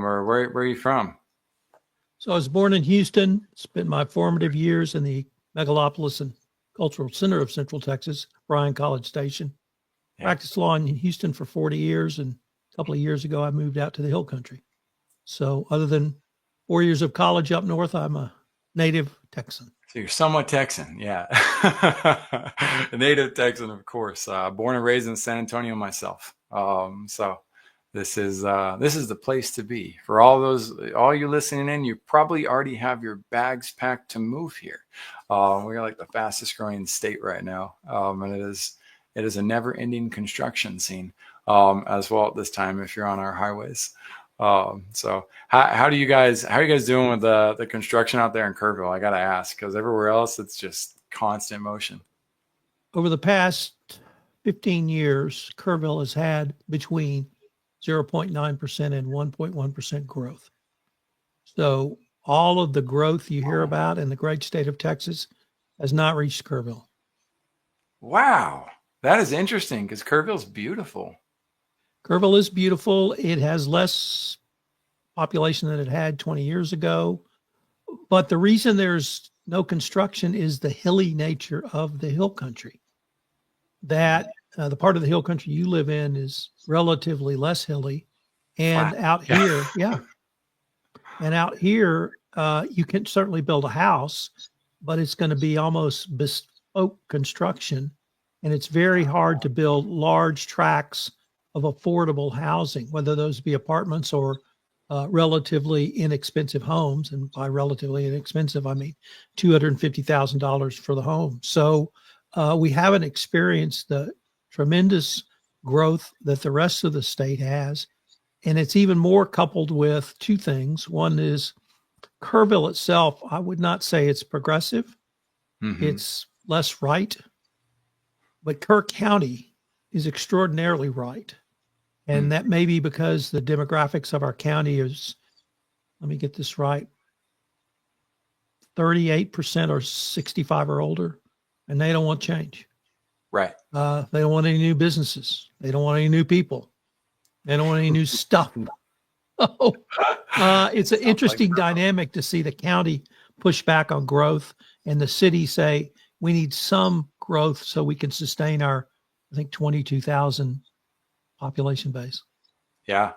or where are you from? So I was born in Houston, spent my formative years in the megalopolis and cultural center of Central Texas, Bryan College Station. Yeah. Practiced law in Houston for 40 years, and a couple of years ago, I moved out to the Hill Country. So other than 4 years of college up north, I'm a native Texan. So you're somewhat Texan, yeah. A native Texan, of course. Born and raised in San Antonio myself. So this is the place to be. For all you listening in, you probably already have your bags packed to move here. We're like the fastest growing state right now, and it is a never-ending construction scene as well at this time if you're on our highways. So how are you guys doing with the construction out there in Kerrville? I got to ask, because everywhere else it's just constant motion. Over the past 15 years, Kerrville has had between 0.9% and 1.1% growth. So all of the growth you hear about in the great state of Texas has not reached Kerrville. Wow, that is interesting because Kerrville's beautiful. Kerrville is beautiful. It has less population than it had 20 years ago. But the reason there's no construction is the hilly nature of the hill country. That the part of the hill country you live in is relatively less hilly. And Flat. out here, yeah. And out here, you can certainly build a house, but it's going to be almost bespoke construction. And it's very hard to build large tracts of affordable housing, whether those be apartments or relatively inexpensive homes. And by relatively inexpensive, I mean $250,000 for the home. So we haven't experienced the tremendous growth that the rest of the state has. And it's even more coupled with two things. One is Kerrville itself, I would not say it's progressive. Mm-hmm. It's less right. But Kerr County is extraordinarily right. And that may be because the demographics of our county is, let me get this right, 38% are 65 or older, and they don't want change. Right. They don't want any new businesses. They don't want any new people. They don't want any new stuff. It's an interesting dynamic to see the county push back on growth and the city say, we need some growth so we can sustain our, I think, 22,000 population base. Yeah.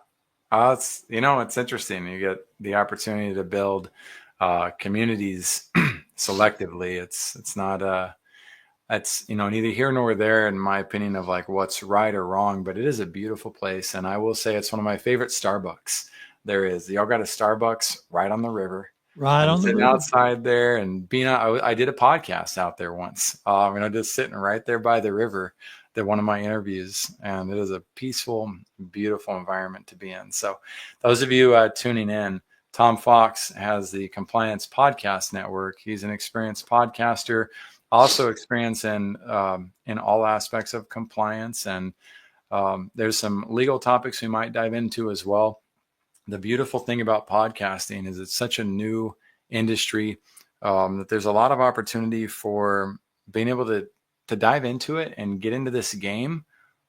It's interesting. You get the opportunity to build communities selectively. It's not it's neither here nor there in my opinion of like what's right or wrong, but it is a beautiful place. And I will say it's one of my favorite Starbucks there is. Y'all got a Starbucks right on the river. Right on the river. Outside there and I did a podcast out there once. Just sitting right there by the river. Did one of my interviews, and it is a peaceful, beautiful environment to be in. So those of you tuning in, Tom Fox has the Compliance Podcast Network. He's an experienced podcaster, also experienced in all aspects of compliance. And there's some legal topics we might dive into as well. The beautiful thing about podcasting is it's such a new industry that there's a lot of opportunity for being able to dive into it and get into this game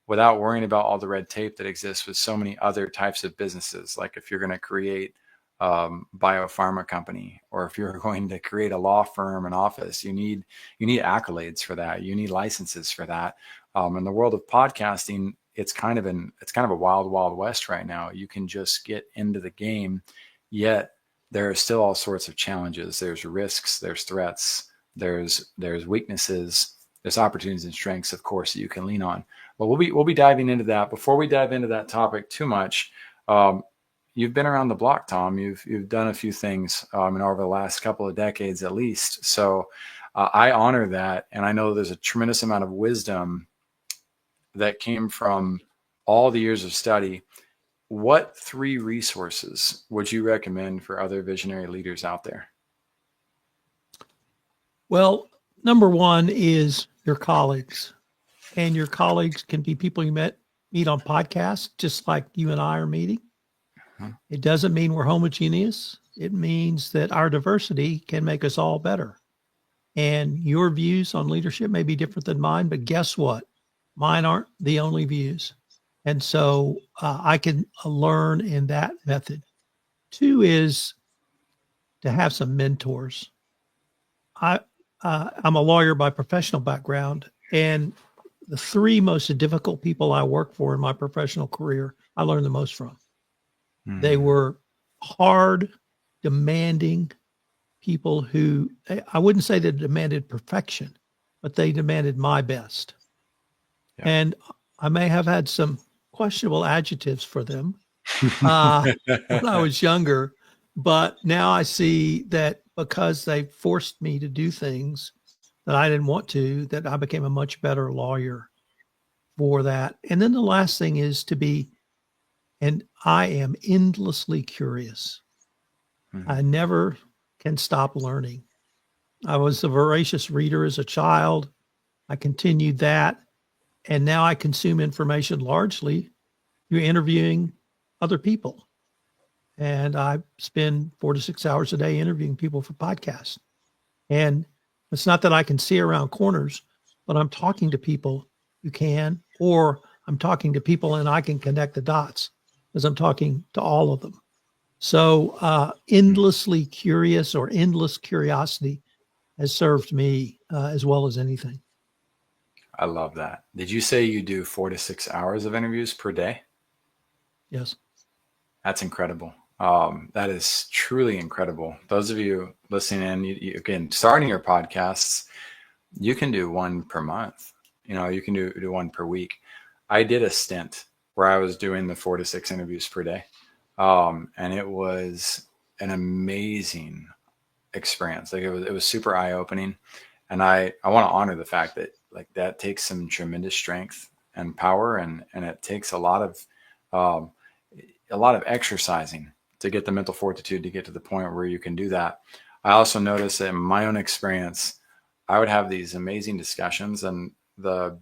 without worrying about all the red tape that exists with so many other types of businesses. Like if you're going to create biopharma company, or if you're going to create a law firm, an office, you need accolades for that. You need licenses for that. In the world of podcasting, it's kind of a wild, wild west right now. You can just get into the game, yet there are still all sorts of challenges. There's risks, there's threats, there's weaknesses. There's opportunities and strengths, of course, that you can lean on. But we'll be diving into that. Before we dive into that topic too much, you've been around the block, Tom. You've done a few things over the last couple of decades at least. So I honor that, and I know there's a tremendous amount of wisdom that came from all the years of study. What 3 resources would you recommend for other visionary leaders out there? Well, number one is your colleagues, and your colleagues can be people you meet on podcasts, just like you and I are meeting. Mm-hmm. It doesn't mean we're homogeneous. It means that our diversity can make us all better. And your views on leadership may be different than mine, but guess what? Mine aren't the only views. And so I can learn in that method. Two is to have some mentors. I'm a lawyer by professional background, and the three most difficult people I worked for in my professional career, I learned the most from. They were hard, demanding people who, I wouldn't say they demanded perfection, but they demanded my best. Yeah. And I may have had some questionable adjectives for them when I was younger, but now I see that because they forced me to do things that I didn't want to, that I became a much better lawyer for that. And then the last thing is to be, and I am endlessly curious. I never can stop learning. I was a voracious reader as a child. I continued that. And now I consume information largely through interviewing other people. And I spend 4 to 6 hours a day interviewing people for podcasts. And it's not that I can see around corners, but I'm talking to people who can, or I'm talking to people and I can connect the dots as I'm talking to all of them. So endlessly curious or endless curiosity has served me as well as anything. I love that. Did you say you do 4 to 6 hours of interviews per day? Yes. That's incredible. That is truly incredible. Those of you listening in, you, again, starting your podcasts, you can do one per month. You can do one per week. I did a stint where I was doing the 4 to 6 interviews per day. And it was an amazing experience. Like it was super eye opening. And I want to honor the fact that like that takes some tremendous strength and power, and it takes a lot of exercising to get the mental fortitude to get to the point where you can do that. I also noticed that in my own experience, I would have these amazing discussions, and the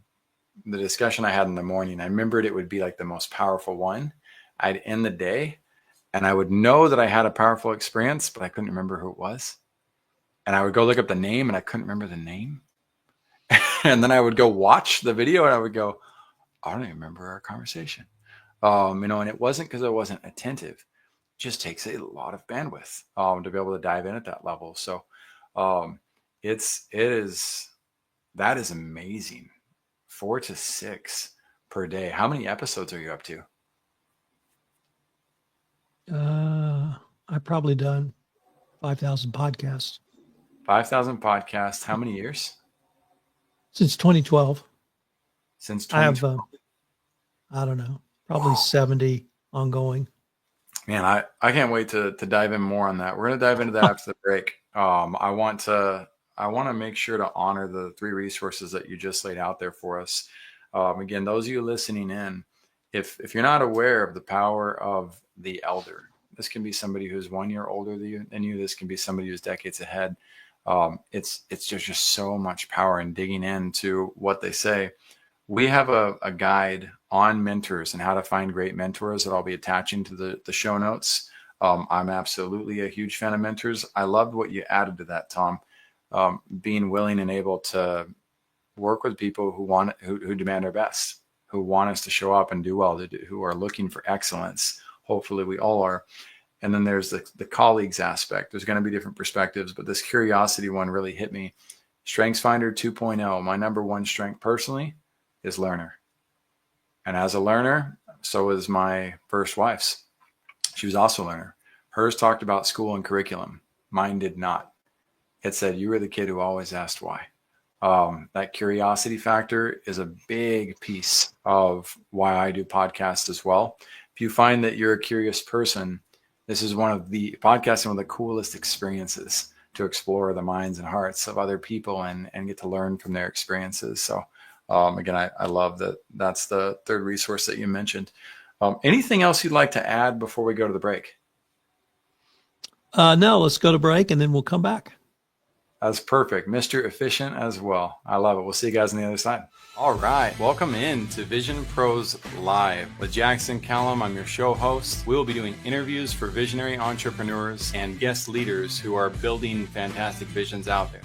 discussion I had in the morning, I remembered it would be like the most powerful one. I'd end the day and I would know that I had a powerful experience, but I couldn't remember who it was. And I would go look up the name and I couldn't remember the name. And then I would go watch the video and I would go, I don't even remember our conversation. And it wasn't because I wasn't attentive. It just takes a lot of bandwidth to be able to dive in at that level. So that is amazing. 4 to 6 per day. How many episodes are you up to? I've probably done 5,000 podcasts 5,000 podcasts. How many years? since 2012. Since I have, 2012. I don't know, probably 70 ongoing. Man, I can't wait to dive in more on that. We're going to dive into that after the break. I want to make sure to honor the 3 resources that you just laid out there for us. Again, those of you listening in, if you're not aware of the power of the elder, this can be somebody who's 1 year older than you. This can be somebody who's decades ahead. It's just so much power in digging into what they say. We have a guide on mentors and how to find great mentors that I'll be attaching to the show notes. I'm absolutely a huge fan of mentors. I loved what you added to that, Tom. Being willing and able to work with people who demand our best, who want us to show up and do well, who are looking for excellence. Hopefully we all are. And then there's the colleagues aspect. There's going to be different perspectives, but this curiosity one really hit me. StrengthsFinder 2.0, my number one strength personally is learner. And as a learner, so is my first wife's. She was also a learner. Hers talked about school and curriculum. Mine did not. It said, you were the kid who always asked why. That curiosity factor is a big piece of why I do podcasts as well. If you find that you're a curious person, this is one of the coolest experiences to explore the minds and hearts of other people and get to learn from their experiences. So again, I love that. That's the 3rd resource that you mentioned. Anything else you'd like to add before we go to the break? No, let's go to break and then we'll come back. That's perfect. Mr. Efficient as well. I love it. We'll see you guys on the other side. All right. Welcome in to Vision Pros Live with Jackson Calame. I'm your show host. We will be doing interviews for visionary entrepreneurs and guest leaders who are building fantastic visions out there.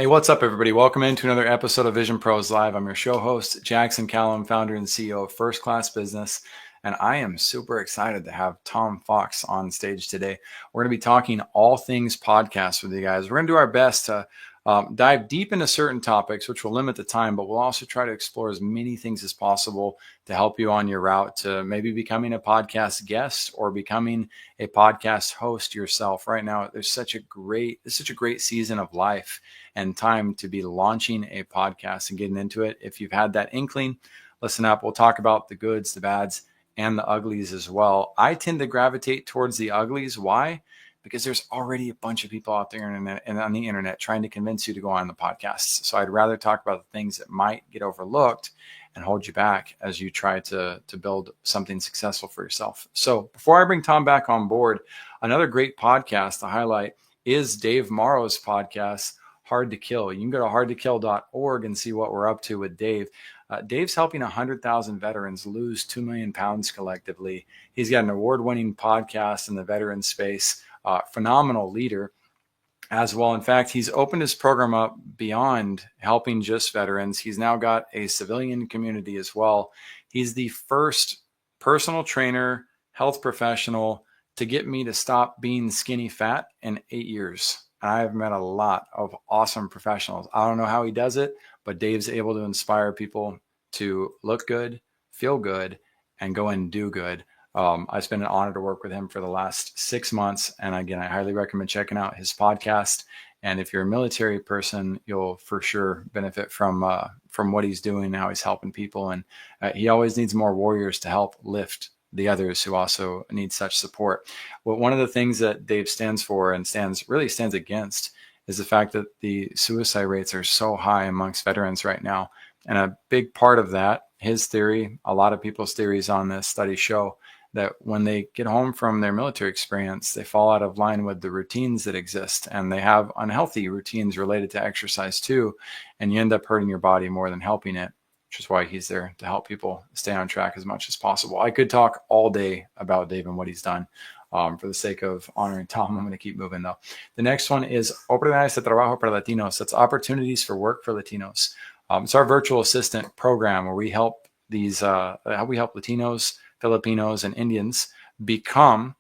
Hey, what's up, everybody? Welcome into another episode of Vision Pros Live. I'm your show host, Jackson Calame, founder and CEO of First Class Business. And I am super excited to have Tom Fox on stage today. We're going to be talking all things podcast with you guys. We're going to do our best to dive deep into certain topics, which will limit the time, but we'll also try to explore as many things as possible to help you on your route to maybe becoming a podcast guest or becoming a podcast host yourself. Right now, there's such a great season of life and time to be launching a podcast and getting into it. If you've had that inkling, listen up. We'll talk about the goods, the bads, and the uglies as well. I tend to gravitate towards the uglies. Why? Because there's already a bunch of people out there on the internet trying to convince you to go on the podcasts. So I'd rather talk about the things that might get overlooked and hold you back as you try to build something successful for yourself. So before I bring Tom back on board, another great podcast to highlight is Dave Morrow's podcast, Hard to Kill. You can go to hardtokill.org and see what we're up to with Dave. Dave's helping 100,000 veterans lose 2 million pounds collectively. He's got an award-winning podcast in the veteran space, phenomenal leader as well. In fact, he's opened his program up beyond helping just veterans. He's now got a civilian community as well. He's the first personal trainer, health professional to get me to stop being skinny fat in 8 years. I've met a lot of awesome professionals. I don't know how he does it, but Dave's able to inspire people to look good, feel good, and go and do good. It's been an honor to work with him for the last 6 months. And again, I highly recommend checking out his podcast. And if you're a military person, you'll for sure benefit from what he's doing, how he's helping people. And he always needs more warriors to help lift the others who also need such support. Well, one of the things that Dave stands for and stands against is the fact that the suicide rates are so high amongst veterans right now. And a big part of that, his theory, a lot of people's theories on this study show that when they get home from their military experience, they fall out of line with the routines that exist, and they have unhealthy routines related to exercise too. And you end up hurting your body more than helping it, which is why he's there to help people stay on track as much as possible. I could talk all day about Dave and what he's done. For the sake of honoring Tom, I'm going to keep moving though. The next one is Oportunidades de Trabajo para Latinos. That's opportunities for work for Latinos. It's our virtual assistant program where we help Latinos, Filipinos, and Indians become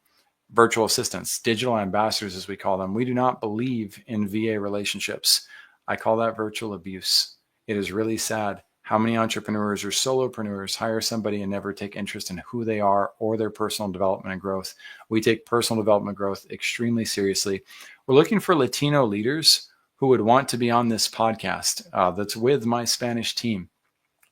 virtual assistants, digital ambassadors, as we call them. We do not believe in VA relationships. I call that virtual abuse. It is really sad how many entrepreneurs or solopreneurs hire somebody and never take interest in who they are or their personal development and growth. We take personal development growth extremely seriously. We're looking for Latino leaders who would want to be on this podcast that's with my Spanish team,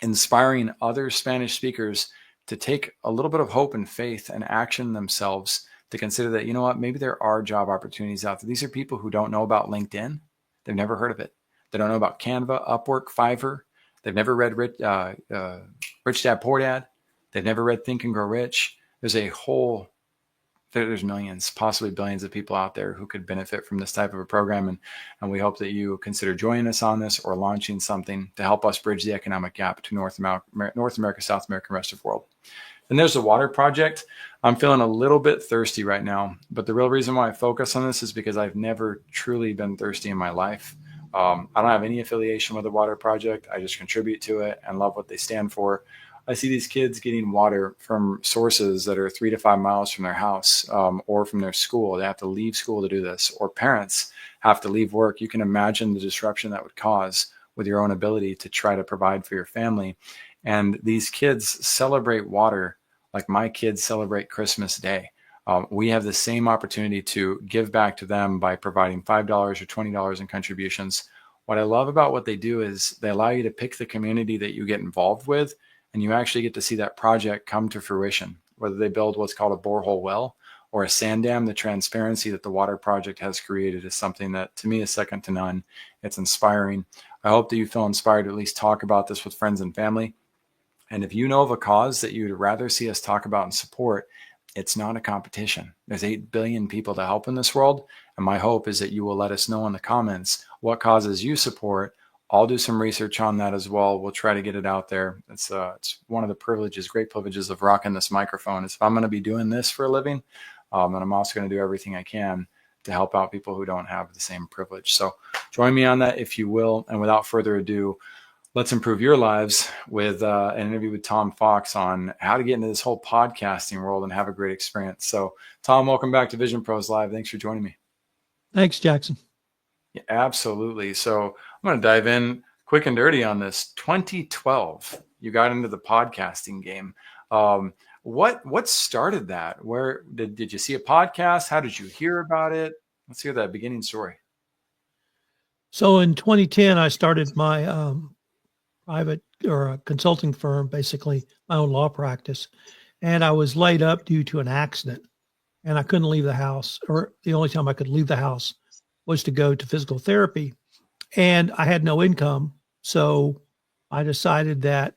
inspiring other Spanish speakers to take a little bit of hope and faith and action themselves to consider that, you know what, maybe there are job opportunities out there. These are people who don't know about LinkedIn. They've never heard of it. They don't know about Canva, Upwork, Fiverr. They've never read Rich Dad, Poor Dad. They've never read Think and Grow Rich. There's millions, possibly billions of people out there who could benefit from this type of a program. And we hope that you consider joining us on this or launching something to help us bridge the economic gap between North America, South America, and rest of the world. Then there's the water project. I'm feeling a little bit thirsty right now, but the real reason why I focus on this is because I've never truly been thirsty in my life. I don't have any affiliation with the water project. I just contribute to it and love what they stand for. I see these kids getting water from sources that are 3 to 5 miles from their house or from their school. They have to leave school to do this, or parents have to leave work. You can imagine the disruption that would cause with your own ability to try to provide for your family. And these kids celebrate water like my kids celebrate Christmas Day. We have the same opportunity to give back to them by providing $5 or $20 in contributions. What I love about what they do is they allow you to pick the community that you get involved with, and you actually get to see that project come to fruition, whether they build what's called a borehole well or a sand dam. The transparency that the water project has created is something that to me is second to none. It's inspiring. I hope that you feel inspired to at least talk about this with friends and family. And if you know of a cause that you'd rather see us talk about and support, it's not a competition. There's 8 billion people to help in this world. And my hope is that you will let us know in the comments what causes you support. I'll do some research on that as well. We'll try to get it out there. It's one of the great privileges of rocking this microphone is if I'm going to be doing this for a living, and I'm also going to do everything I can to help out people who don't have the same privilege. So join me on that if you will. And without further ado, let's improve your lives with an interview with Tom Fox on how to get into this whole podcasting world and have a great experience. So Tom, welcome back to Vision Pros Live. Thanks for joining me. Thanks, Jackson. Yeah, absolutely. So I'm going to dive in quick and dirty on this. 2012, you got into the podcasting game. What started that? Where did you see a podcast? How did you hear about it? Let's hear that beginning story. So in 2010, I started my private or a consulting firm, basically my own law practice. And I was laid up due to an accident and I couldn't leave the house, or the only time I could leave the house was to go to physical therapy. And I had no income. So I decided that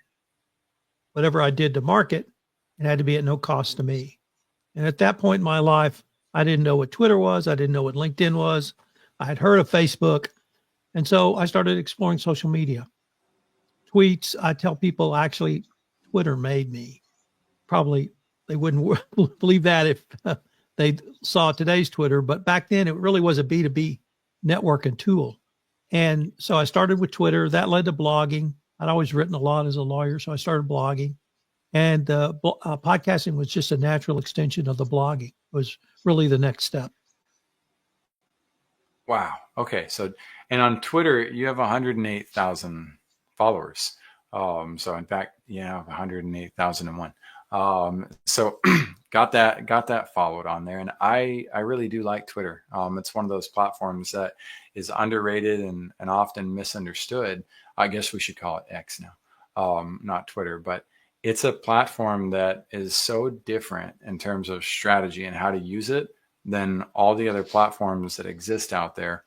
whatever I did to market, it had to be at no cost to me. And at that point in my life, I didn't know what Twitter was. I didn't know what LinkedIn was. I had heard of Facebook. And so I started exploring social media. Tweets, I tell people actually Twitter made me. Probably they wouldn't believe that if they saw today's Twitter, but back then it really was a B2B networking tool. And so I started with Twitter. That led to blogging. I'd always written a lot as a lawyer, so I started blogging. And podcasting was just a natural extension of the blogging. It was really the next step. Wow. Okay. So, and on Twitter, you have 108,000 followers. So in fact, you have 108,001. So got that followed on there. And I really do like Twitter. It's one of those platforms that is underrated and often misunderstood. I guess we should call it X now, not Twitter, but it's a platform that is so different in terms of strategy and how to use it than all the other platforms that exist out there.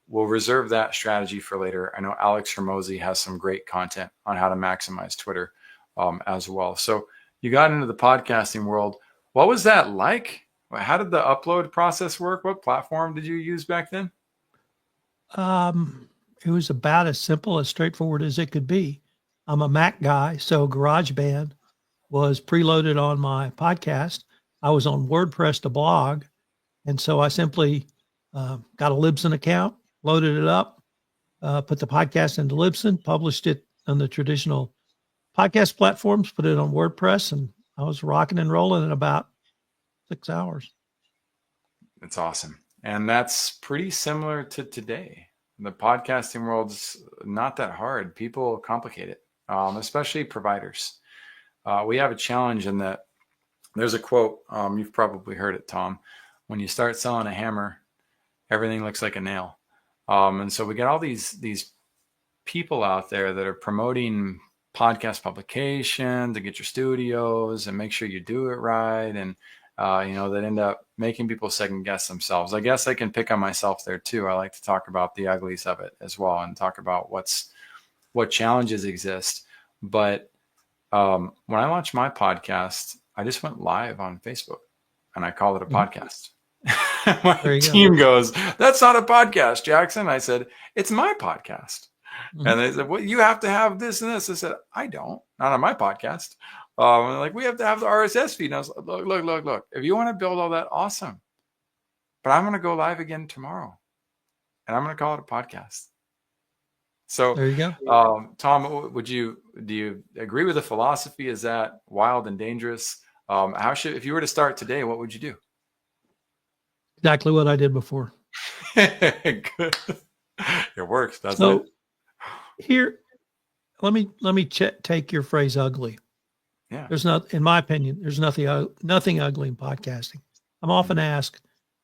We'll reserve that strategy for later. I know Alex Hormozy has some great content on how to maximize Twitter as well. So you got into the podcasting world. What was that like? How did the upload process work? What platform did you use back then? It was about as simple, as straightforward as it could be. I'm a Mac guy, so GarageBand was preloaded on my podcast. I was on WordPress to blog. And so I simply got a Libsyn account, loaded it up, put the podcast into Libsyn, published it on the traditional podcast platforms, put it on WordPress, and I was rocking and rolling in about 6 hours. That's awesome. And that's pretty similar to today. The podcasting world's not that hard. People complicate it, especially providers. We have a challenge in that there's a quote, you've probably heard it, Tom. When you start selling a hammer, everything looks like a nail. And so we get all these people out there that are promoting podcast publication to get your studios and make sure you do it right. And, that end up making people second guess themselves. I guess I can pick on myself there too. I like to talk about the uglies of it as well and talk about what challenges exist. But when I launched my podcast, I just went live on Facebook and I called it a podcast. My team goes, "That's not a podcast, Jackson." I said, "It's my podcast." Mm-hmm. And they said, "Well, you have to have this and this." I said, "I don't, not on my podcast." And they're like, "We have to have the RSS feed." And I was like, look, if you want to build all that, awesome. But I'm going to go live again tomorrow and I'm going to call it a podcast. So there you go. Tom, do you agree with the philosophy? Is that wild and dangerous? If you were to start today, what would you do? Exactly what I did before. Good. It works, doesn't it? Here, let me take your phrase ugly. Yeah. In my opinion, there's nothing ugly in podcasting. I'm often asked,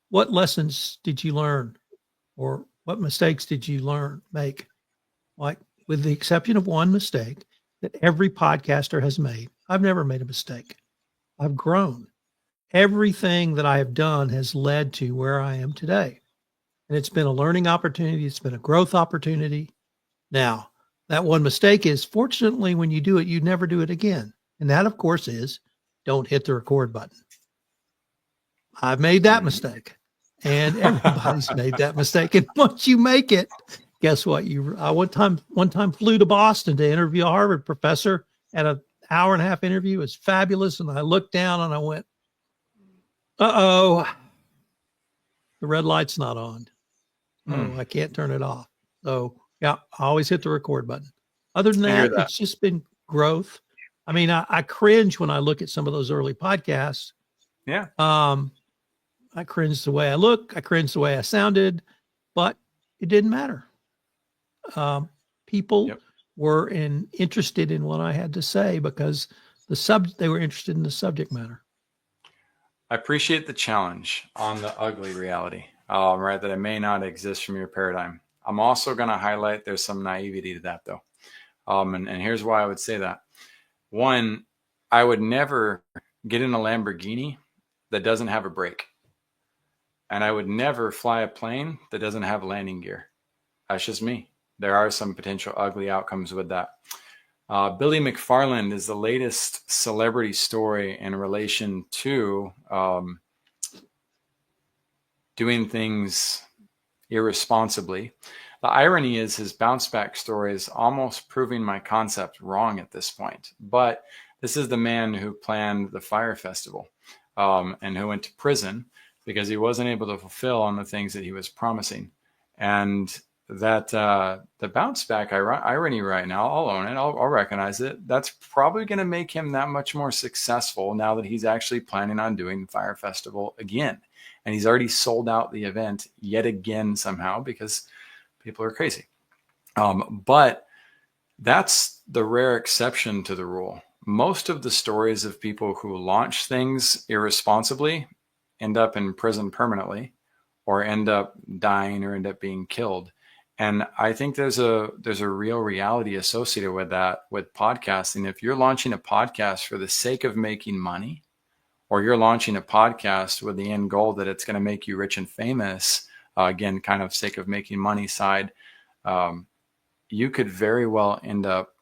what lessons did you learn or what mistakes did you make? Like, with the exception of one mistake that every podcaster has made, I've never made a mistake. I've grown. Everything that I have done has led to where I am today. And it's been a learning opportunity. It's been a growth opportunity. Now, that one mistake is, fortunately, when you do it, you never do it again. And that, of course, is don't hit the record button. I've made that mistake. And everybody's made that mistake. And once you make it, guess what? I one time flew to Boston to interview a Harvard professor at an hour-and-a-half interview. It was fabulous. And I looked down and I went, uh-oh. the red light's not on. Oh, I can't turn it off. So yeah, I always hit the record button. Other than I hear that, that. it's just been growth. I mean, I cringe when I look at some of those early podcasts. Yeah. I cringe the way I look. I cringe the way I sounded, but it didn't matter. People Yep. were interested in what I had to say because they were interested in the subject matter. I appreciate the challenge on the ugly reality, right? That it may not exist from your paradigm. I'm also going to highlight there's some naivety to that, though. And here's why I would say that. One, I would never get in a Lamborghini that doesn't have a brake. And I would never fly a plane that doesn't have landing gear. That's just me. There are some potential ugly outcomes with that. Billy McFarland is the latest celebrity story in relation to doing things irresponsibly. The irony is his bounce back story is almost proving my concept wrong at this point. But this is the man who planned the fire festival and who went to prison because he wasn't able to fulfill on the things that he was promising. And that the bounce back irony right now, I'll own it, I'll recognize it. That's probably going to make him that much more successful now that he's actually planning on doing the fire festival again. And he's already sold out the event yet again somehow because people are crazy. But that's the rare exception to the rule. Most of the stories of people who launch things irresponsibly end up in prison permanently or end up dying or end up being killed. And I think there's a real reality associated with that with podcasting. If you're launching a podcast for the sake of making money, or you're launching a podcast with the end goal that it's going to make you rich and famous, again, kind of sake of making money side, you could very well end up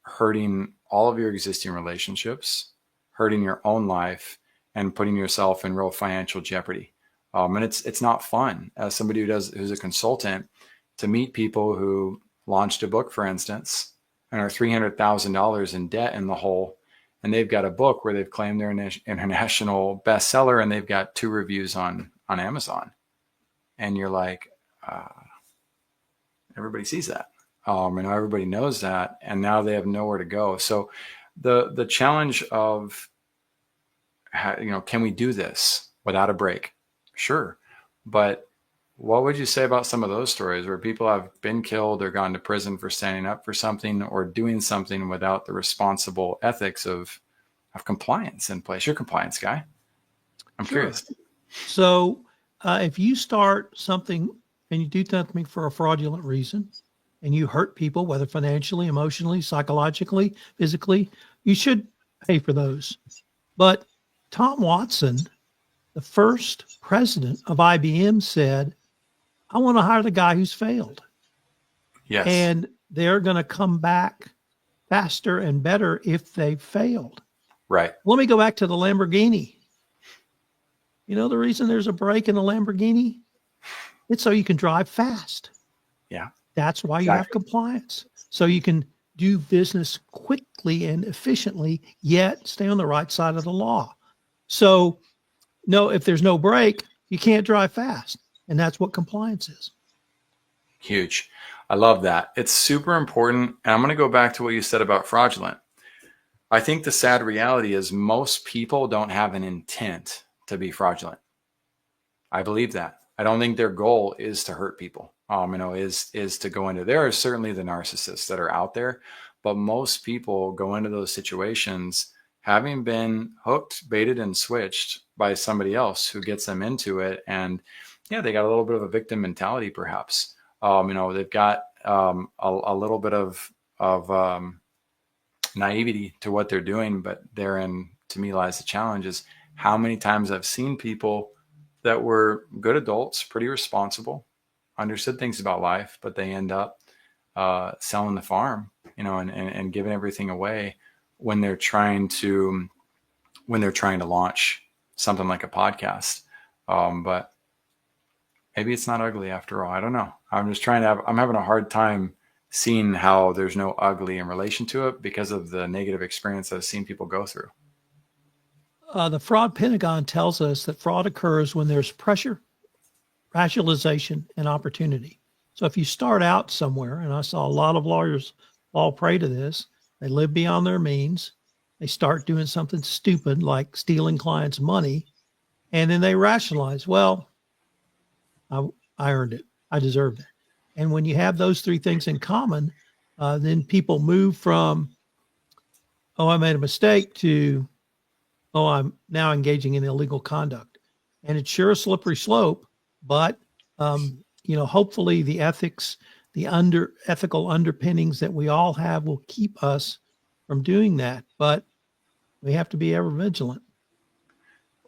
hurting all of your existing relationships, hurting your own life, and putting yourself in real financial jeopardy. And it's not fun as somebody who's a consultant to meet people who launched a book, for instance, and are $300,000 in debt in the hole. And they've got a book where they've claimed they're an international bestseller and they've got 2 reviews on Amazon. And you're like, everybody sees that. And everybody knows that. And now they have nowhere to go. So the challenge of, can we do this without a break? Sure. But what would you say about some of those stories where people have been killed or gone to prison for standing up for something or doing something without the responsible ethics of compliance in place? You're a compliance guy. I'm curious. So if you start something and you do something for a fraudulent reason and you hurt people, whether financially, emotionally, psychologically, physically, you should pay for those. But Tom Watson, the first president of IBM, said, I want to hire the guy who's failed. Yes. And they're going to come back faster and better if they've failed. Right. Let me go back to the Lamborghini. You know the reason there's a brake in a Lamborghini? It's so you can drive fast. Yeah. That's why you have compliance. So you can do business quickly and efficiently, yet stay on the right side of the law. So no, if there's no brake, you can't drive fast. And that's what compliance is. Huge. I love that. It's super important. And I'm going to go back to what you said about fraudulent. I think the sad reality is most people don't have an intent to be fraudulent. I believe that. I don't think their goal is to hurt people. Is to go into, there are certainly the narcissists that are out there, but most people go into those situations having been hooked, baited, and switched by somebody else who gets them into it. And yeah, they got a little bit of a victim mentality, perhaps. They've got a little bit of naivety to what they're doing, but therein, to me, lies the challenge is how many times I've seen people that were good adults, pretty responsible, understood things about life, but they end up selling the farm, and giving everything away when they're trying to launch something like a podcast. But maybe it's not ugly after all. I don't know. I'm having a hard time seeing how there's no ugly in relation to it because of the negative experience I've seen people go through. The fraud Pentagon tells us that fraud occurs when there's pressure, rationalization, and opportunity. So if you start out somewhere, and I saw a lot of lawyers fall prey to this, they live beyond their means. They start doing something stupid like stealing clients' money, and then they rationalize, well, I, I earned it. I deserved it. And when you have those three things in common, then people move from, oh, I made a mistake to, oh, I'm now engaging in illegal conduct. And it's sure a slippery slope, but hopefully the ethics, the ethical underpinnings that we all have will keep us from doing that. But we have to be ever vigilant.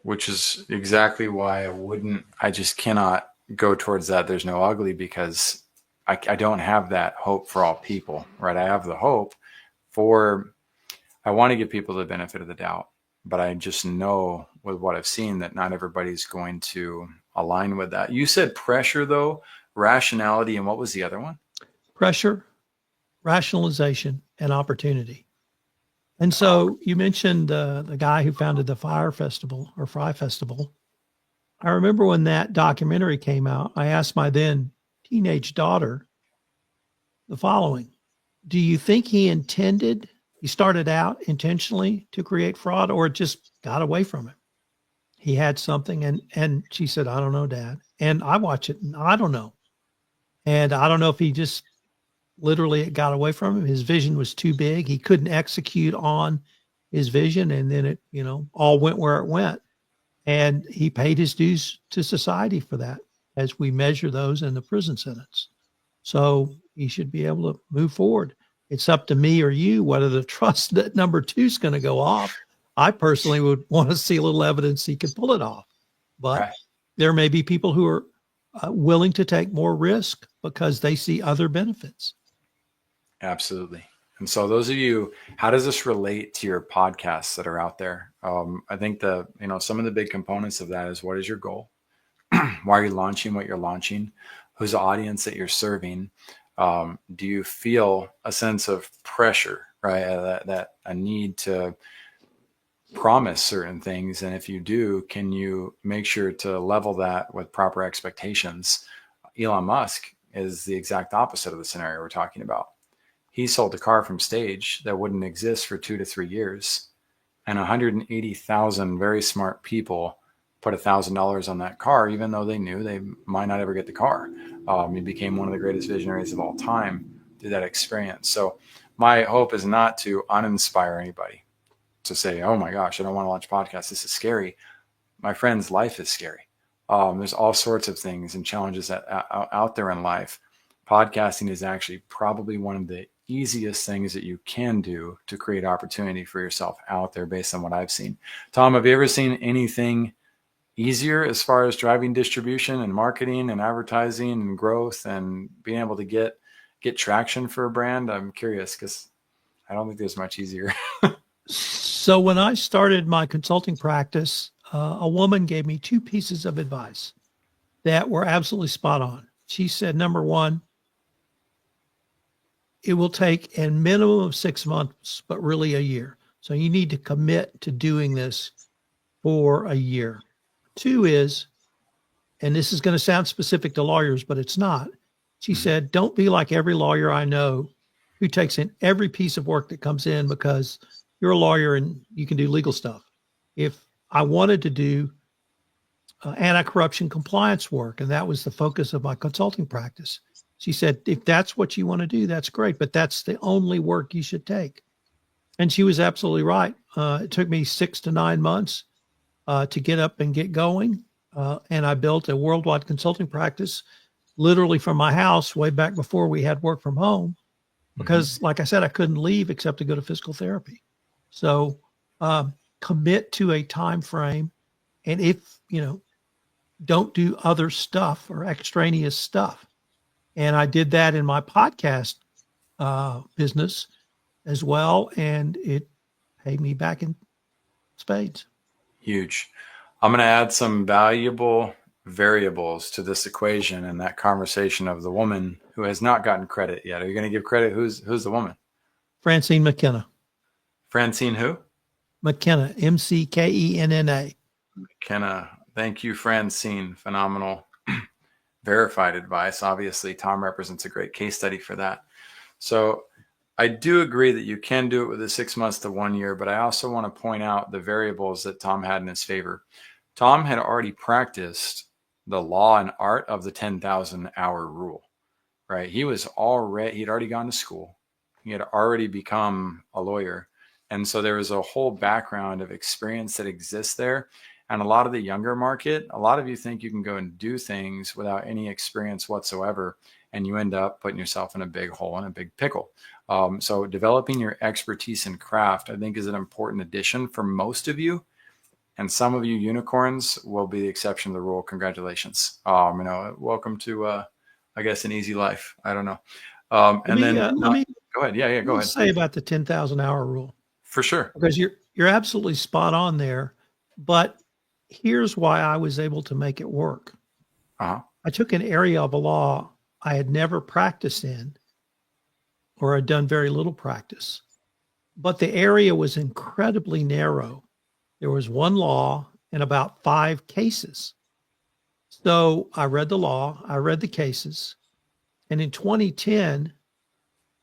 Which is exactly why I just cannot go towards that. There's no ugly, because I don't have that hope for all people, right? I have the hope I want to give people the benefit of the doubt, but I just know with what I've seen that not everybody's going to align with that. You said pressure, though, rationality, and what was the other one? Pressure, rationalization, and opportunity. And so you mentioned the guy who founded the Fry Festival. I remember when that documentary came out, I asked my then teenage daughter the following: do you think he started out intentionally to create fraud, or it just got away from him? He had something, and she said, I don't know, Dad. And I watch it, and I don't know. And I don't know if he just literally it got away from him. His vision was too big. He couldn't execute on his vision, and then it, all went where it went. And he paid his dues to society for that, as we measure those in the prison sentence. So he should be able to move forward. It's up to me or you whether the trust that number two is going to go off. I personally would want to see a little evidence he could pull it off. But Right. There may be people who are willing to take more risk because they see other benefits. Absolutely. And so those of you, how does this relate to your podcasts that are out there? I think some of the big components of that is, what is your goal? Why are you launching what you're launching? Who's the audience that you're serving? Do you feel a sense of pressure, right? That a need to promise certain things. And if you do, can you make sure to level that with proper expectations? Elon Musk is the exact opposite of the scenario we're talking about. He sold a car from stage that wouldn't exist for 2 to 3 years. And 180,000 very smart people put $1,000 on that car, even though they knew they might not ever get the car. He became one of the greatest visionaries of all time through that experience. So my hope is not to uninspire anybody, to say, oh my gosh, I don't want to launch podcasts. This is scary. My friends, life is scary. There's all sorts of things and challenges that out there in life. Podcasting is actually probably one of the easiest things that you can do to create opportunity for yourself out there, based on what I've seen. Tom, have you ever seen anything easier as far as driving distribution and marketing and advertising and growth and being able to get traction for a brand? I'm curious, because I don't think there's much easier. So when I started my consulting practice, a woman gave me 2 pieces of advice that were absolutely spot on. She said, number one, it will take a minimum of 6 months, but really a year. So you need to commit to doing this for a year. 2 is, and this is going to sound specific to lawyers, but it's not. She said, don't be like every lawyer I know who takes in every piece of work that comes in because you're a lawyer and you can do legal stuff. If I wanted to do anti-corruption compliance work, and that was the focus of my consulting practice, she said, if that's what you want to do, that's great, but that's the only work you should take. And she was absolutely right. It took me 6 to 9 months to get up and get going. And I built a worldwide consulting practice literally from my house way back before we had work from home, because like I said, I couldn't leave except to go to physical therapy. So commit to a time frame. And if, don't do other stuff or extraneous stuff. And I did that in my podcast business as well. And it paid me back in spades. Huge. I'm going to add some valuable variables to this equation and that conversation of the woman who has not gotten credit yet. Are you going to give credit? Who's the woman? Francine McKenna. Francine who? McKenna, McKenna. McKenna. Thank you, Francine. Phenomenal. verified advice. Obviously, Tom represents a great case study for that. So I do agree that you can do it with a 6 months to 1 year, but I also want to point out the variables that Tom had in his favor. Tom had already practiced the law and art of the 10,000 hour rule, right? He'd already gone to school. He had already become a lawyer. And so there was a whole background of experience that exists there. And a lot of the younger market, a lot of you think you can go and do things without any experience whatsoever. And you end up putting yourself in a big hole and a big pickle. So developing your expertise in craft, I think, is an important addition for most of you. And some of you unicorns will be the exception to the rule. Congratulations. Welcome to, I guess, an easy life. I don't know. Go ahead. Yeah, go ahead. Say about the 10,000 hour rule. For sure. Because you're absolutely spot on there. But here's why I was able to make it work. Uh-huh. I took an area of a law I had never practiced in, or had done very little practice, but the area was incredibly narrow. There was one law and about 5 cases. So I read the law, I read the cases, and in 2010,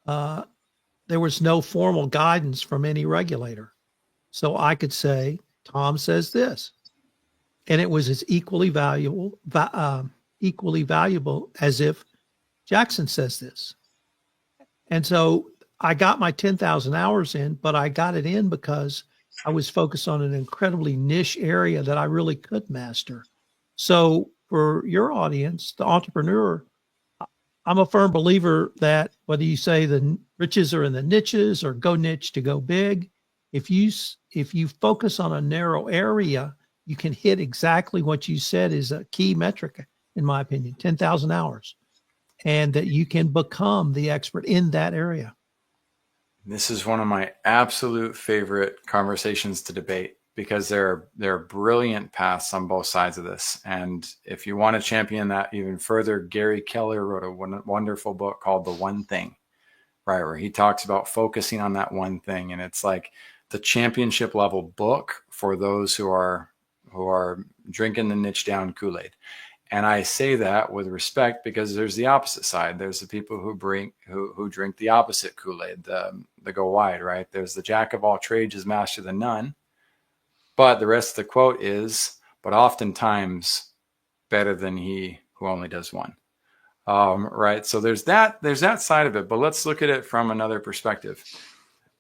there was no formal guidance from any regulator. So I could say, Tom says this, and it was as equally valuable as if Jackson says this. And so I got my 10,000 hours in, but I got it in because I was focused on an incredibly niche area that I really could master. So for your audience, the entrepreneur, I'm a firm believer that whether you say the riches are in the niches or go niche to go big, if you focus on a narrow area, you can hit exactly what you said is a key metric, in my opinion, 10,000 hours, and that you can become the expert in that area. This is one of my absolute favorite conversations to debate because there are brilliant paths on both sides of this. And if you want to champion that even further, Gary Keller wrote a wonderful book called The One Thing, right, where he talks about focusing on that one thing. And it's like the championship level book for those who are drinking the niche down Kool-Aid. And I say that with respect because there's the opposite side. There's the people who drink the opposite Kool-Aid, the go wide, right? There's the jack of all trades is master of none. But the rest of the quote is, but oftentimes better than he who only does one. Right. So there's that side of it. But let's look at it from another perspective.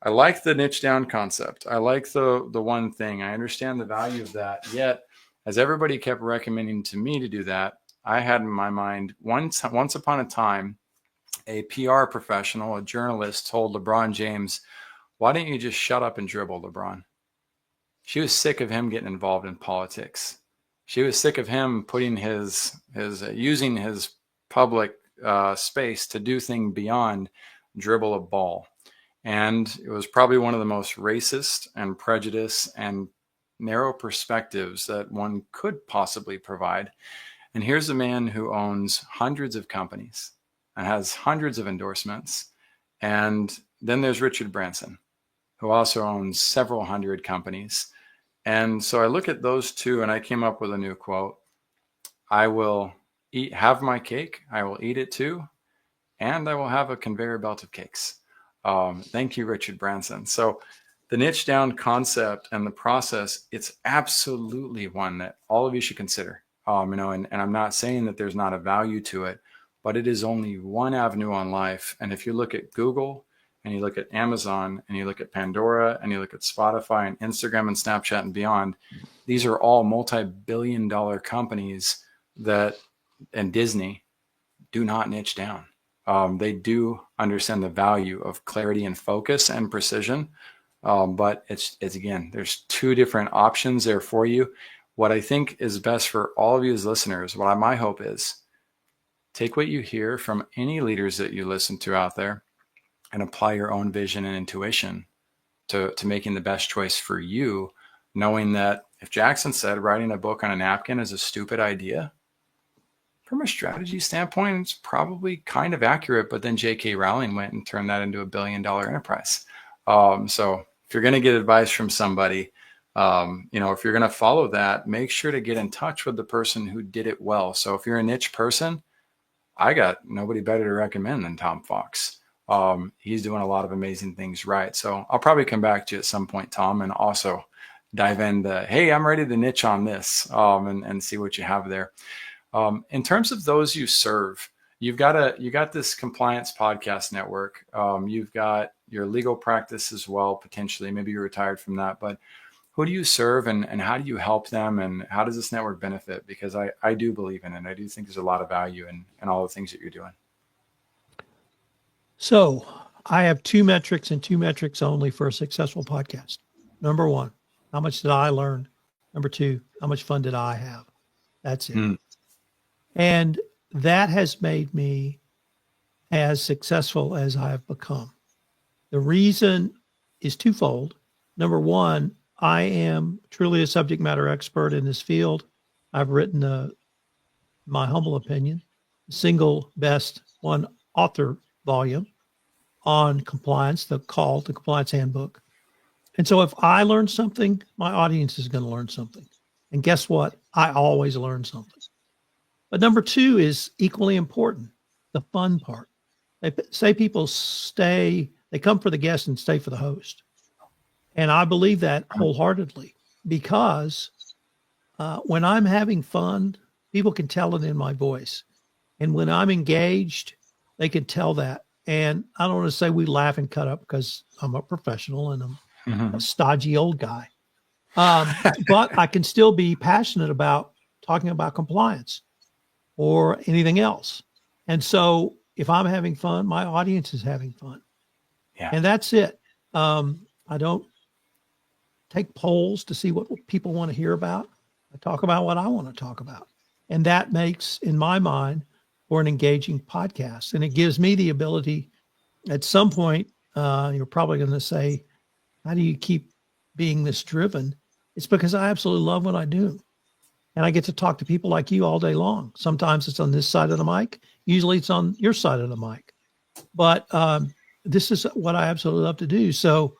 I like the niche down concept. I like the one thing. I understand the value of that. Yet, as everybody kept recommending to me to do that, I had in my mind, once upon a time, a PR professional, a journalist told LeBron James, why don't you just shut up and dribble, LeBron? She was sick of him getting involved in politics. She was sick of him putting using his public space to do things beyond dribble a ball. And it was probably one of the most racist and prejudiced and narrow perspectives that one could possibly provide. And here's a man who owns hundreds of companies and has hundreds of endorsements. And then there's Richard Branson, who also owns several hundred companies. And so I look at those two and I came up with a new quote. I will have my cake, I will eat it too, and I will have a conveyor belt of cakes. Thank you, Richard Branson. So the niche down concept and the process, it's absolutely one that all of you should consider. And I'm not saying that there's not a value to it, but it is only one avenue on life. And if you look at Google and you look at Amazon and you look at Pandora and you look at Spotify and Instagram and Snapchat and beyond, these are all multi-billion-dollar companies and Disney do not niche down. They do understand the value of clarity and focus and precision. But it's again, there's two different options there for you. What I think is best for all of you as listeners, my hope is take what you hear from any leaders that you listen to out there and apply your own vision and intuition to making the best choice for you, knowing that if Jackson said writing a book on a napkin is a stupid idea, from a strategy standpoint, it's probably kind of accurate, but then J.K. Rowling went and turned that into $1 billion enterprise. So if you're going to get advice from somebody, if you're going to follow that, make sure to get in touch with the person who did it well. So if you're a niche person, I got nobody better to recommend than Tom Fox. He's doing a lot of amazing things right. So I'll probably come back to you at some point, Tom, and also dive into, hey, I'm ready to niche on this, and see what you have there. In terms of those you serve, you got this compliance podcast network. You've got your legal practice as well, potentially. Maybe you're retired from that, but who do you serve, and how do you help them, and how does this network benefit? Because I do believe in it. I do think there's a lot of value in all the things that you're doing. So I have two metrics and two metrics only for a successful podcast. Number one, how much did I learn? Number two, how much fun did I have? That's it. Mm. And that has made me as successful as I have become. The reason is twofold. Number one, I am truly a subject matter expert in this field. I've written, my humble opinion, single best one author volume on compliance, the Compliance Handbook. And so if I learn something, my audience is going to learn something. And guess what? I always learn something. But number two is equally important, the fun part. They say people they come for the guest and stay for the host. And I believe that wholeheartedly because when I'm having fun, people can tell it in my voice. And when I'm engaged, they can tell that. And I don't want to say we laugh and cut up because I'm a professional and I'm a stodgy old guy. But I can still be passionate about talking about compliance or anything else. And so if I'm having fun, my audience is having fun. Yeah. And that's it. I don't take polls to see what people want to hear about. I talk about what I want to talk about. And that makes, in my mind, for an engaging podcast. And it gives me the ability, at some point, you're probably going to say, how do you keep being this driven? It's because I absolutely love what I do. And I get to talk to people like you all day long. Sometimes it's on this side of the mic. Usually it's on your side of the mic. But this is what I absolutely love to do. So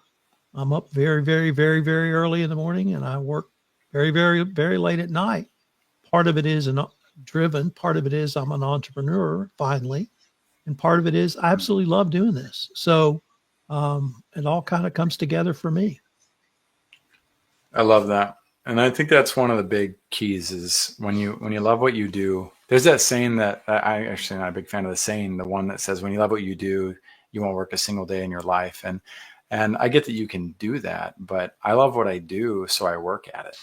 I'm up very, very, very, very early in the morning, and I work very, very, very late at night. Part of it is driven. Part of it is I'm an entrepreneur, finally. And part of it is I absolutely love doing this. So it all kind of comes together for me. I love that. And I think that's one of the big keys is when you love what you do. There's that saying that I actually not a big fan of the saying, the one that says when you love what you do, you won't work a single day in your life. And I get that you can do that, but I love what I do, so I work at it,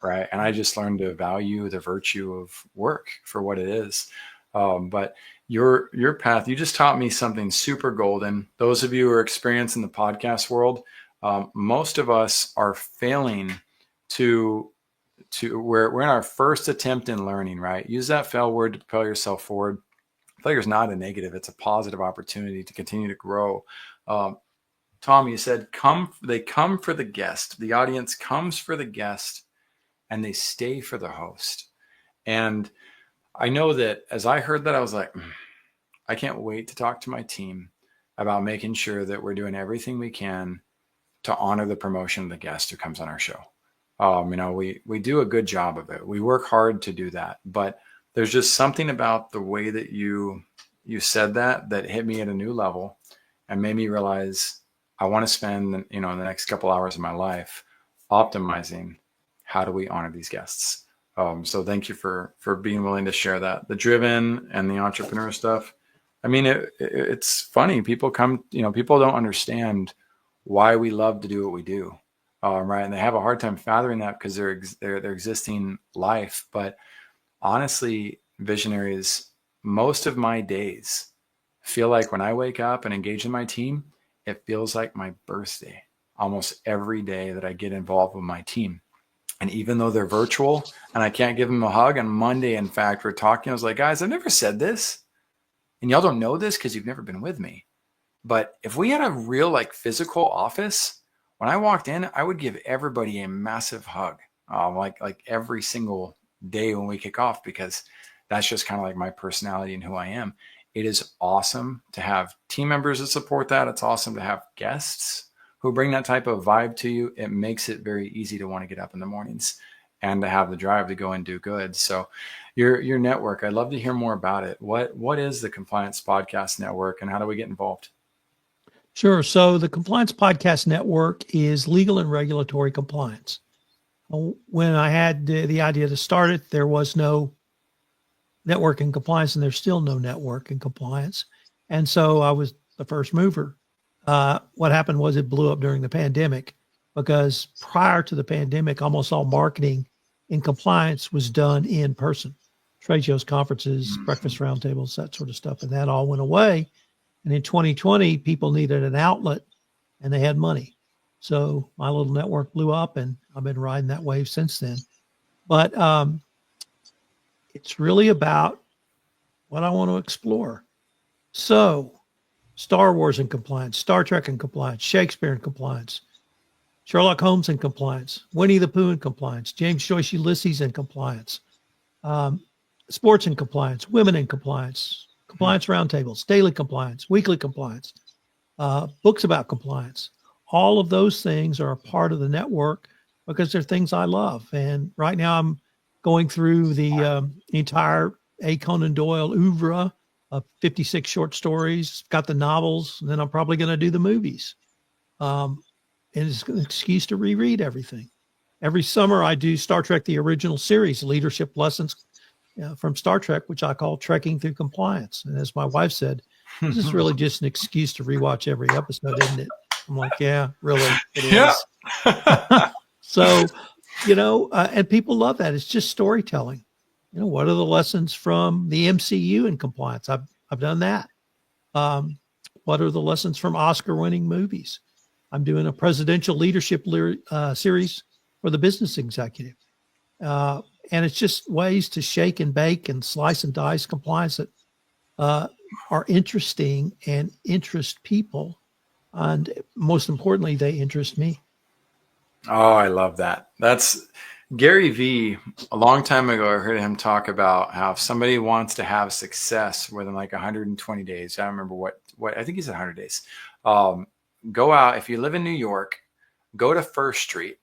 right? And I just learned to value the virtue of work for what it is. But your path, you just taught me something super golden. Those of you who are experienced in the podcast world, most of us are failing to we're in our first attempt in learning, right? Use that fail word to propel yourself forward. Failure is not a negative. It's a positive opportunity to continue to grow. Tom, you said they come for the guest. The audience comes for the guest and they stay for the host. And I know that as I heard that, I was like, I can't wait to talk to my team about making sure that we're doing everything we can to honor the promotion of the guest who comes on our show. We do a good job of it. We work hard to do that, but there's just something about the way that you said that hit me at a new level and made me realize I want to spend, the next couple hours of my life optimizing how do we honor these guests. So thank you for being willing to share that. The driven and the entrepreneur stuff. I mean, it's funny. People people don't understand why we love to do what we do. Right. And they have a hard time fathoming that because their existing life. But honestly, visionaries, most of my days feel like when I wake up and engage in my team, it feels like my birthday almost every day that I get involved with my team. And even though they're virtual and I can't give them a hug on Monday, in fact, we're talking, I was like, guys, I've never said this. And y'all don't know this because you've never been with me. But if we had a real physical office, when I walked in, I would give everybody a massive hug, like every single day when we kick off, because that's just kind of like my personality and who I am. It is awesome to have team members that support that. It's awesome to have guests who bring that type of vibe to you. It makes it very easy to want to get up in the mornings and to have the drive to go and do good. So your network, I'd love to hear more about it. What is the Compliance Podcast Network, and how do we get involved? Sure. So the Compliance Podcast Network is legal and regulatory compliance. When I had the idea to start it, there was no network in compliance, and there's still no network in compliance. And so I was the first mover. What happened was it blew up during the pandemic, because prior to the pandemic, almost all marketing in compliance was done in person. Trade shows, conferences, breakfast roundtables, that sort of stuff. And that all went away. And in 2020, people needed an outlet and they had money. So my little network blew up, and I've been riding that wave since then. But it's really about what I want to explore. So Star Wars in compliance, Star Trek in compliance, Shakespeare in compliance, Sherlock Holmes in compliance, Winnie the Pooh in compliance, James Joyce Ulysses in compliance, sports in compliance, women in compliance, compliance roundtables, daily compliance, weekly compliance, books about compliance. All of those things are a part of the network because they're things I love. And right now I'm going through the entire A. Conan Doyle oeuvre of 56 short stories, got the novels, and then I'm probably going to do the movies. And it's an excuse to reread everything. Every summer I do Star Trek, the original series, leadership lessons from Star Trek, which I call Trekking Through Compliance. And as my wife said, this is really just an excuse to rewatch every episode, isn't it? I'm like, yeah, really, it is. So, and people love that. It's just storytelling. What are the lessons from the MCU in compliance? I've done that. What are the lessons from Oscar-winning movies? I'm doing a presidential leadership series for the business executive. And it's just ways to shake and bake and slice and dice compliance that are interesting and interest people. And most importantly, they interest me. Oh, I love that. That's Gary Vee. A long time ago, I heard him talk about how if somebody wants to have success within like 120 days, I don't remember what I think he said 100 days. Go out. If you live in New York, go to First Street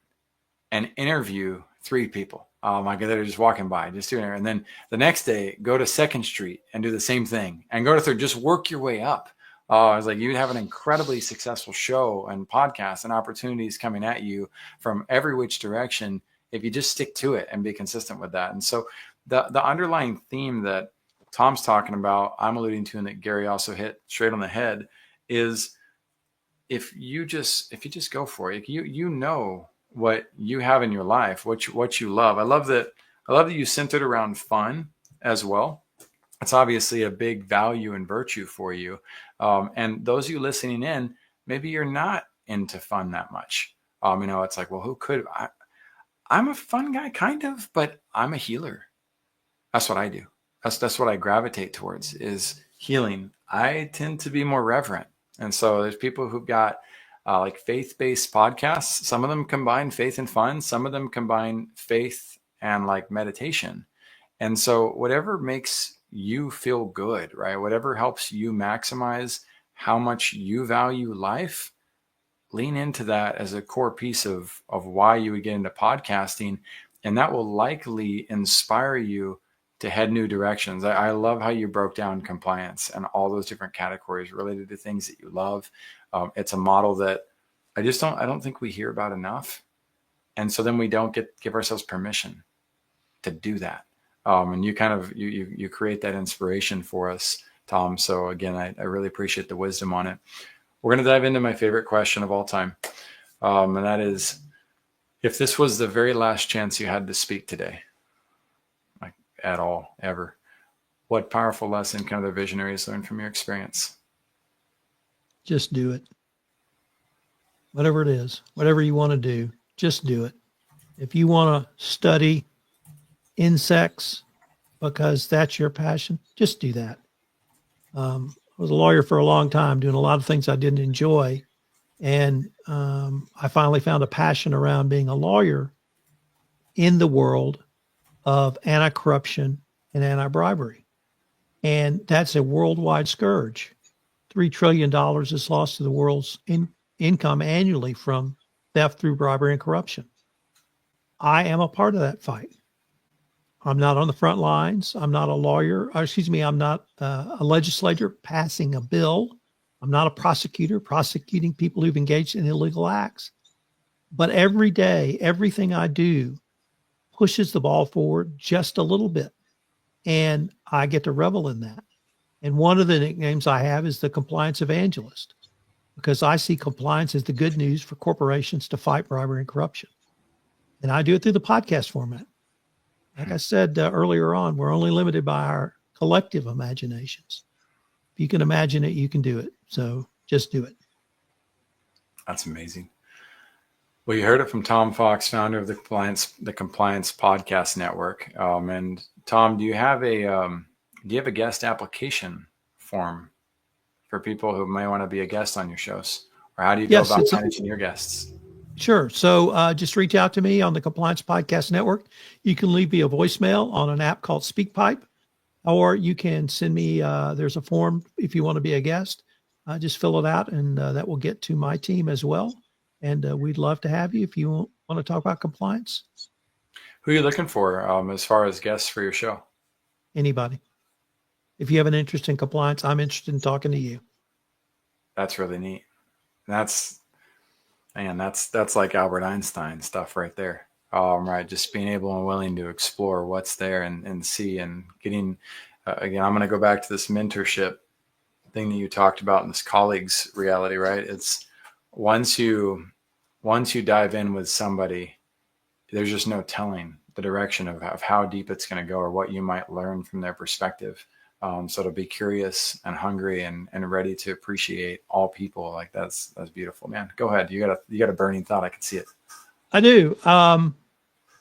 and interview 3 people. They're just walking by, just doing it. And then the next day, go to Second Street and do the same thing, and go to third. Just work your way up. I was like, you'd have an incredibly successful show and podcast and opportunities coming at you from every which direction if you just stick to it and be consistent with that. And so the underlying theme that Tom's talking about, I'm alluding to, and that Gary also hit straight on the head, is if you just go for it, you know what you have in your life, what you love. I love that you centered around fun as well. It's obviously a big value and virtue for you. And those of you listening in, maybe you're not into fun that much. It's like, well, who could? I'm a fun guy, kind of, but I'm a healer. That's what I do. That's what I gravitate towards, is healing. I tend to be more reverent. And so there's people who've got like faith-based podcasts. Some of them combine faith and fun. Some of them combine faith and like meditation. And so whatever makes you feel good, right? Whatever helps you maximize how much you value life, lean into that as a core piece of why you would get into podcasting. And that will likely inspire you to head new directions. I love how you broke down compliance and all those different categories related to things that you love. It's a model that I don't think we hear about enough. And so then we don't give ourselves permission to do that. And you kind of, you create that inspiration for us, Tom. So again, I really appreciate the wisdom on it. We're going to dive into my favorite question of all time. And that is, if this was the very last chance you had to speak today, like at all, ever, what powerful lesson can other visionaries learn from your experience? Just do it. Whatever it is, whatever you want to do, just do it. If you want to study insects because that's your passion, just do that. I was a lawyer for a long time, doing a lot of things I didn't enjoy. And I finally found a passion around being a lawyer in the world of anti-corruption and anti-bribery. And that's a worldwide scourge. $3 trillion is lost to the world's income annually from theft through bribery and corruption. I am a part of that fight. I'm not on the front lines. I'm not a lawyer. I'm not a legislator passing a bill. I'm not a prosecutor prosecuting people who've engaged in illegal acts. But every day, everything I do pushes the ball forward just a little bit. And I get to revel in that. And one of the nicknames I have is the compliance evangelist, because I see compliance as the good news for corporations to fight bribery and corruption. And I do it through the podcast format. Like I said earlier on, we're only limited by our collective imaginations. If you can imagine it, you can do it. So just do it. That's amazing. Well, you heard it from Tom Fox, founder of the Compliance Podcast Network. And Tom, do you have a guest application form for people who may want to be a guest on your shows? Or how do you go about managing your guests? Sure. So just reach out to me on the Compliance Podcast Network. You can leave me a voicemail on an app called SpeakPipe, or you can send me, there's a form if you want to be a guest. Just fill it out, and that will get to my team as well. And we'd love to have you if you want to talk about compliance. Who are you looking for as far as guests for your show? Anybody. If you have an interest in compliance, I'm interested in talking to you. That's really neat. That's like Albert Einstein stuff right there. Right. Just being able and willing to explore what's there and see, and getting, again, I'm going to go back to this mentorship thing that you talked about in this colleagues reality, right? It's once you dive in with somebody, there's just no telling the direction of how deep it's going to go or what you might learn from their perspective. So to be curious and hungry and ready to appreciate all people, like that's beautiful, man. Go ahead. You got a burning thought. I can see it. I do.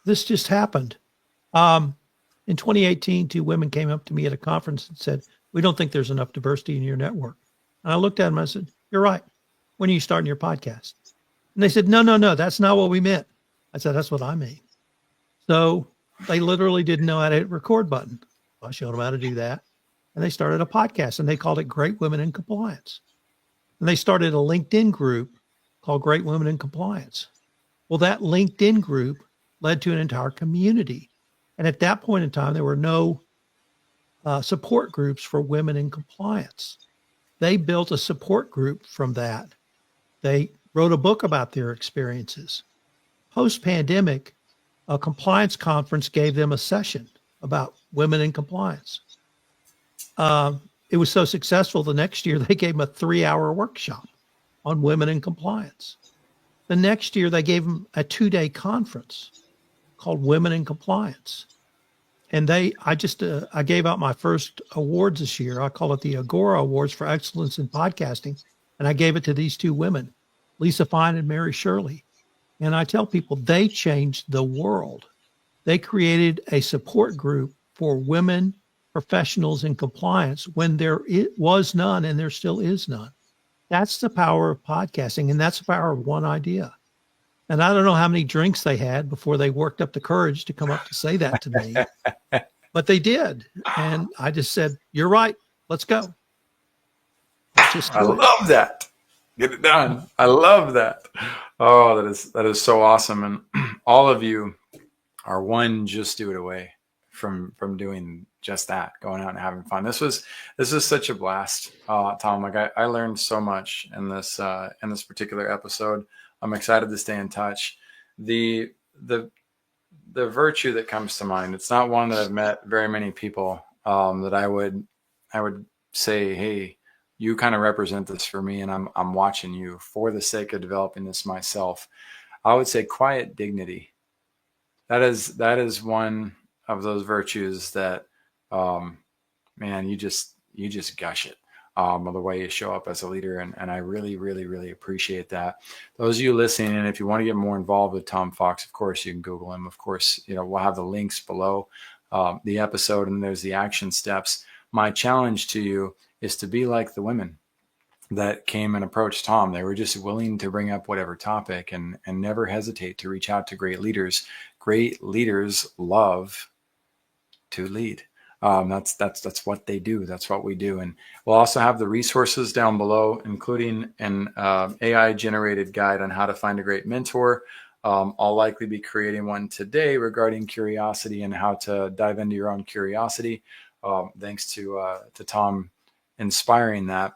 This just happened. In 2018, two women came up to me at a conference and said, "We don't think there's enough diversity in your network." And I looked at them and I said, "You're right. When are you starting your podcast?" And they said, No, that's not what we meant. I said, "That's what I mean." So they literally didn't know how to hit a record button. I showed them how to do that. And they started a podcast, and they called it Great Women in Compliance. And they started a LinkedIn group called Great Women in Compliance. Well, that LinkedIn group led to an entire community. And at that point in time, there were no support groups for women in compliance. They built a support group from that. They wrote a book about their experiences. Post-pandemic, a compliance conference gave them a session about women in compliance. It was so successful, the next year they gave them a 3-hour workshop on women in compliance. The next year they gave them a 2-day conference called Women in Compliance. And I gave out my first awards this year. I call it the Agora Awards for Excellence in Podcasting. And I gave it to these two women, Lisa Fine and Mary Shirley. And I tell people they changed the world. They created a support group for women professionals in compliance when there was none, and there still is none. That's the power of podcasting, and that's the power of one idea. And I don't know how many drinks they had before they worked up the courage to come up to say that to me, but they did. And I just said, "You're right. Let's go." I love that. Get it done. I love that. Oh, that is so awesome. And all of you are one just do it away from doing just that, going out and having fun. This was such a blast, Tom. Like I learned so much in this particular episode. I'm excited to stay in touch. The virtue that comes to mind, it's not one that I've met very many people that I would say, "Hey, you kind of represent this for me, and I'm watching you for the sake of developing this myself." I would say quiet dignity. That is one of those virtues that, man, you just gush it. The way you show up as a leader. And I really, really, really appreciate that. Those of you listening, and if you want to get more involved with Tom Fox, of course, you can Google him. Of course, we'll have the links below the episode, and there's the action steps. My challenge to you is to be like the women that came and approached Tom. They were just willing to bring up whatever topic and never hesitate to reach out to great leaders. Great leaders love to lead. That's what they do. That's what we do. And we'll also have the resources down below, including an AI generated guide on how to find a great mentor, I'll likely be creating one today regarding curiosity and how to dive into your own curiosity. Thanks to Tom inspiring that.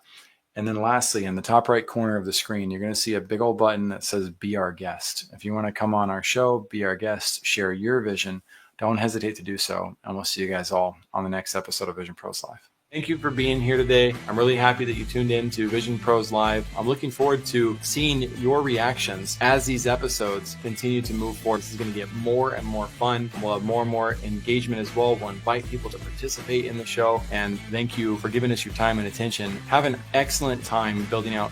And then lastly, in the top right corner of the screen, you're going to see a big old button that says Be Our Guest. If you want to come on our show, be our guest, share your vision, don't hesitate to do so. And we'll see you guys all on the next episode of Vision Pros Live. Thank you for being here today. I'm really happy that you tuned in to Vision Pros Live. I'm looking forward to seeing your reactions as these episodes continue to move forward. This is going to get more and more fun. We'll have more and more engagement as well. We'll invite people to participate in the show. And thank you for giving us your time and attention. Have an excellent time building out